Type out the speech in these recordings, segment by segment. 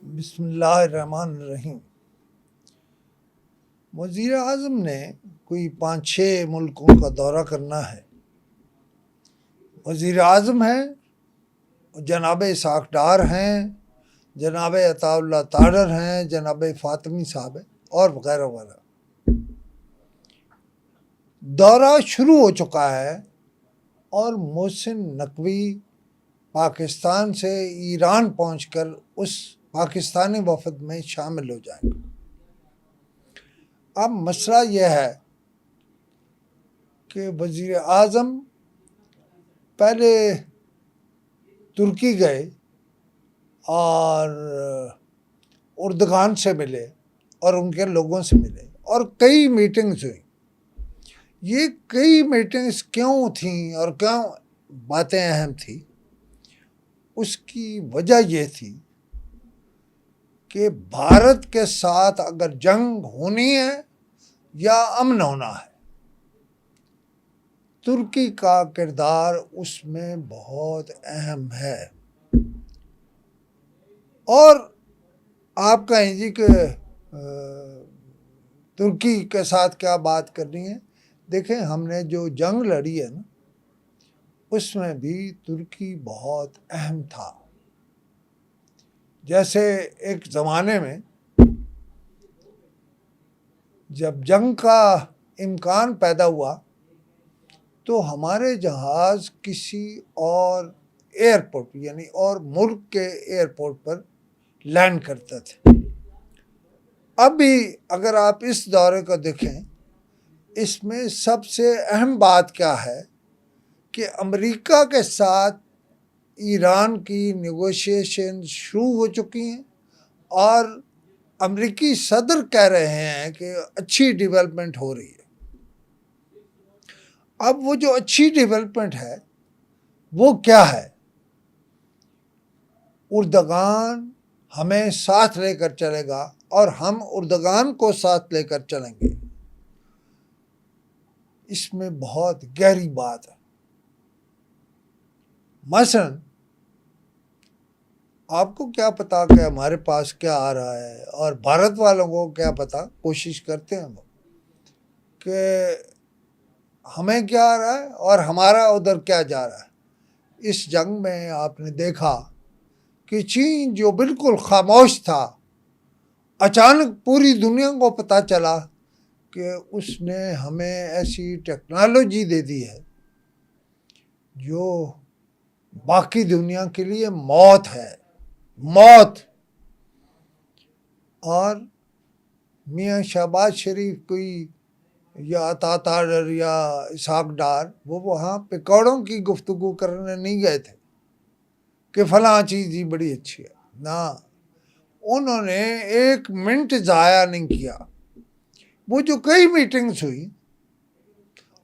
बिस्मिल्लाहिर्रहमानिर्रहीम। वज़ीर आज़म ने कोई 5-6 मुल्कों का दौरा करना है। वज़ीर आज़म है, जनाब इसाक डार हैं, जनाब अताउल्लाह तारर हैं, जनाब फ़ातिमी साहब हैं और वगैरह वगैरह। दौरा शुरू हो चुका है और मोहसिन नकवी पाकिस्तान से ईरान पहुंचकर उस पाकिस्तानी वफद में शामिल हो जाएंगे। अब मसला यह है कि वज़ीर आज़म पहले तुर्की गए और उर्दगान से मिले और उनके लोगों से मिले और कई मीटिंग्स हुई। ये कई मीटिंग्स क्यों थीं और क्यों बातें अहम थी, उसकी वजह ये थी कि भारत के साथ अगर जंग होनी है या अमन होना है, तुर्की का किरदार उसमें बहुत अहम है। और आप कहें जी कि तुर्की के साथ क्या बात करनी है। देखें, हमने जो जंग लड़ी है ना, उसमें भी तुर्की बहुत अहम था। जैसे एक ज़माने में जब जंग का इम्कान पैदा हुआ तो हमारे जहाज़ किसी और एयरपोर्ट यानी और मुल्क के एयरपोर्ट पर लैंड करते थे। अब भी अगर आप इस दौरे को देखें, इसमें सबसे अहम बात क्या है कि अमेरिका के साथ ईरान की नेगोशिएशन शुरू हो चुकी हैं और अमेरिकी सदर कह रहे हैं कि अच्छी डेवलपमेंट हो रही है। अब वो जो अच्छी डेवलपमेंट है वो क्या है? उर्दगान हमें साथ लेकर चलेगा और हम उर्दगान को साथ लेकर चलेंगे। इसमें बहुत गहरी बात है। मसलन आपको क्या पता कि हमारे पास क्या आ रहा है और भारत वालों को क्या पता। कोशिश करते हैं वो कि हमें क्या आ रहा है और हमारा उधर क्या जा रहा है। इस जंग में आपने देखा कि चीन जो बिल्कुल खामोश था, अचानक पूरी दुनिया को पता चला कि उसने हमें ऐसी टेक्नोलॉजी दे दी है जो बाकी दुनिया के लिए मौत है, मौत। और मियाँ शहबाज शरीफ कोई या अता तारर या इसाक डार वो वहाँ पकौड़ों की गुफ्तगू करने नहीं गए थे कि फलां चीज़ ही बड़ी अच्छी है ना। उन्होंने एक मिनट ज़ाया नहीं किया। वो जो कई मीटिंग्स हुई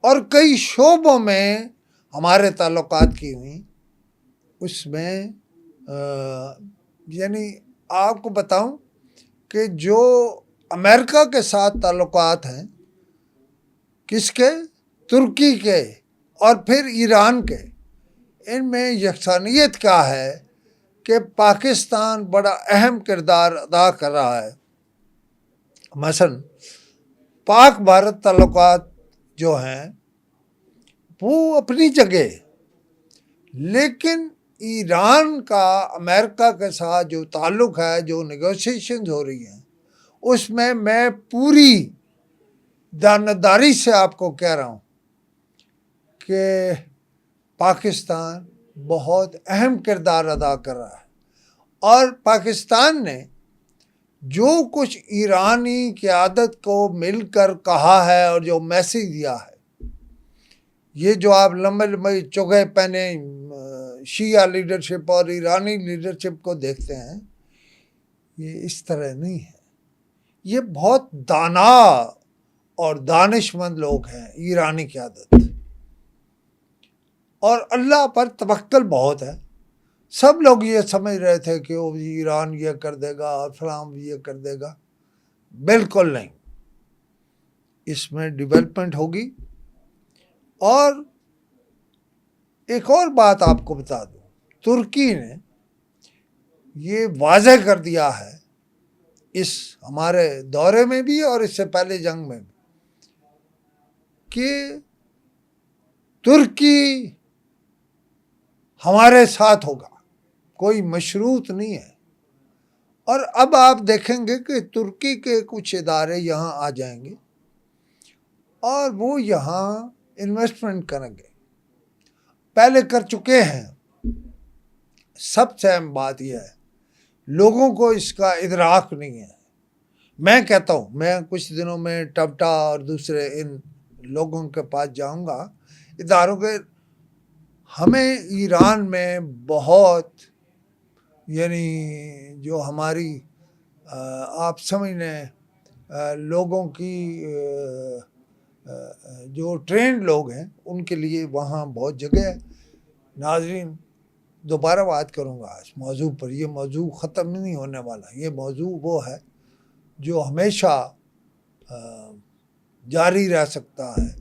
और कई शोबों में हमारे ताल्लुकात की हुई, उसमें यानी आपको बताऊं कि जो अमेरिका के साथ ताल्लुकात हैं, किसके? तुर्की के और फिर ईरान के, इनमें यकसानियत क्या है कि पाकिस्तान बड़ा अहम किरदार अदा कर रहा है। मसलन पाक भारत ताल्लुकात जो हैं वो अपनी जगह, लेकिन ईरान का अमेरिका के साथ जो ताल्लुक है, जो नेगोशिएशंस हो रही हैं, उसमें मैं पूरी दानदारी से आपको कह रहा हूँ कि पाकिस्तान बहुत अहम किरदार अदा कर रहा है। और पाकिस्तान ने जो कुछ ईरानी क़यादत को मिलकर कहा है और जो मैसेज दिया है, ये जो आप लंबे लंबे चोगे पहने शिया लीडरशिप और ईरानी लीडरशिप को देखते हैं, ये इस तरह नहीं है। ये बहुत दाना और दानिशमंद लोग हैं ईरानी क़यादत, और अल्लाह पर तवक्कल बहुत है। सब लोग ये समझ रहे थे कि वो ईरान ये कर देगा और फलां ये कर देगा। बिल्कुल नहीं, इसमें डेवलपमेंट होगी। और एक और बात आपको बता दूं, तुर्की ने ये वाज़ेह कर दिया है इस हमारे दौरे में भी और इससे पहले जंग में भी कि तुर्की हमारे साथ होगा, कोई मशरूत नहीं है। और अब आप देखेंगे कि तुर्की के कुछ इदारे यहाँ आ जाएंगे और वो यहाँ इन्वेस्टमेंट करेंगे, पहले कर चुके हैं। सबसे अहम बात यह है, लोगों को इसका इदराक नहीं है। मैं कहता हूँ, मैं कुछ दिनों में टबटा और दूसरे इन लोगों के पास जाऊंगा, इदारों के। हमें ईरान में बहुत, यानी जो हमारी आप समझ लें लोगों की जो ट्रेंड लोग हैं उनके लिए वहाँ बहुत जगह है। नाज़रीन, दोबारा बात करूँगा इस मौजू पर। ये मौजू ख़त्म नहीं होने वाला। ये मौजू वो है जो हमेशा जारी रह सकता है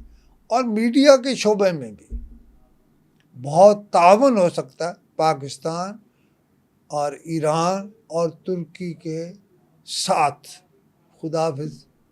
और मीडिया के शोबे में भी बहुत ताउन हो सकता है पाकिस्तान और ईरान और तुर्की के साथ। खुदा हाफिज़।